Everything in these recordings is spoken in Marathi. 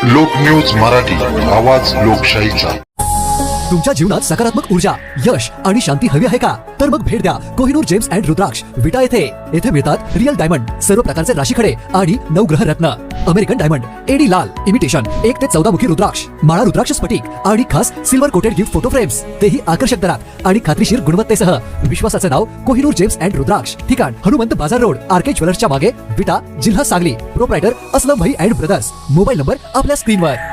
लोकन्यूज मराठी, आवाज लोकशाहीचा। तुमच्या जीवनात सकारात्मक ऊर्जा, यश आणि शांती हवी आहे का? तर मग भेट द्या कोहिनूर जेम्स अँड रुद्राक्ष विटा येथे मिळतात रिअल डायमंड, सर्व प्रकारचे राशीखडे आणि 9 ग्रह रत्न, अमेरिकन डायमंड, एडी लाल इमिटेशन, 1 ते 14 मुखी रुद्राक्ष, माळा रुद्राक्ष स्फटिक आणि खास silver coated gift photo frames, तेही आकर्षक दरात आणि खात्रीशीर गुणवत्तेसह। विश्वासाचे नाव कोहिनूर जेम्स अँड रुद्राक्ष, ठिकाण हनुमंत बाजार रोड, आरके ज्वेलर्सच्या मागे, विटा, जिल्हा सांगली। प्रोप्रायटर असलम भाई अँड ब्रदर्स। मोबाईल नंबर आपल्या स्क्रीनवर।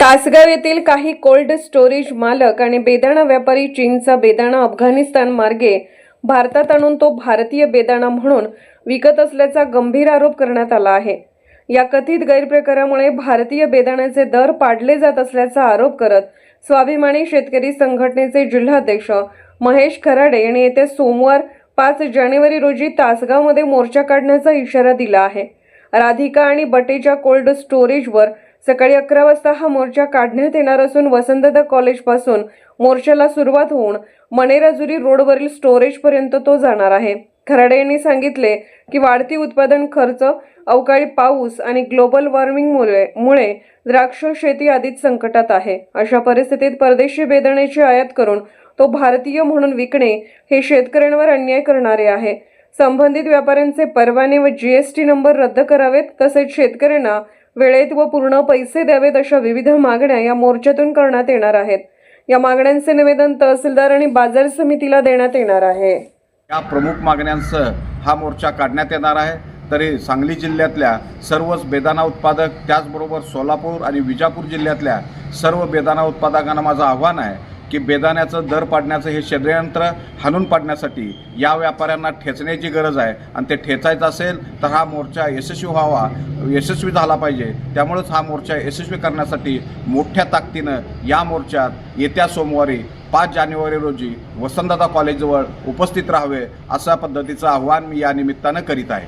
तासगाव येथील काही कोल्ड स्टोरेज मालक आणि बेदाणा व्यापारी चीनचा बेदाणा अफगाणिस्तान मार्गे भारतात आणून तो भारतीय बेदाणा म्हणून विकत असल्याचा गंभीर आरोप करण्यात आला आहे। या कथित गैरप्रकारामुळे भारतीय बेदाण्याचे दर पाडले जात असल्याचा आरोप करत स्वाभिमानी शेतकरी संघटनेचे जिल्हाध्यक्ष महेश खराडे यांनी येत्या सोमवार 5 जानेवारी रोजी तासगावमध्ये मोर्चा काढण्याचा इशारा दिला आहे। राधिका आणि बटेच्या कोल्ड स्टोरेजवर सकाळी 11 वाजता हा मोर्चा काढण्यात येणार असून वसंतदादा कॉलेज पासून मोर्चाला सुरुवात होऊन मनेराजुरी रोडवरील स्टोरेज पर्यंत तो जाणार आहे। खराडे यांनी सांगितले की वाढती उत्पादन खर्च, अवकाळी पाऊस आणि ग्लोबल वॉर्मिंगमुळे द्राक्ष शेती आधीच संकटात आहे। अशा परिस्थितीत परदेशी बेदाण्याची आयात करून तो भारतीय म्हणून विकणे हे शेतकऱ्यांवर अन्याय करणारे आहे। संबंधित व्यापाऱ्यांचे परवाने व जीएसटी नंबर रद्द करावेत, तसेच शेतकऱ्यांना वेळेत व पूर्ण पैसे द्यावेत अशा विविध मागण्या या मोर्चातून करण्यात येणार आहेत। या मागण्यांचे निवेदन तहसीलदार आणि बाजार समितीला देण्यात येणार आहे। या प्रमुख मागण्यांसह हा मोर्चा काढण्यात येणार आहे। तरी सांगली जिल्ह्यातल्या सर्वच बेदाणा उत्पादक, त्याचबरोबर सोलापूर आणि विजापूर जिल्ह्यातल्या सर्व बेदाणा उत्पादकांना माझं आव्हान आहे की बेदाण्याचं दर पाडण्याचं हे षड्यंत्र हाणून पाडण्यासाठी या व्यापाऱ्यांना ठेचण्याची गरज आहे आणि ते ठेचायचं असेल तर हा मोर्चा यशस्वी झाला पाहिजे। त्यामुळेच हा मोर्चा यशस्वी करण्यासाठी मोठ्या ताकदीनं या मोर्चात येत्या सोमवारी 5 जानेवारी रोजी वसंतदादा कॉलेजजवळ उपस्थित राहावे, अशा पद्धतीचं आव्हान मी या निमित्तानं करीत आहे।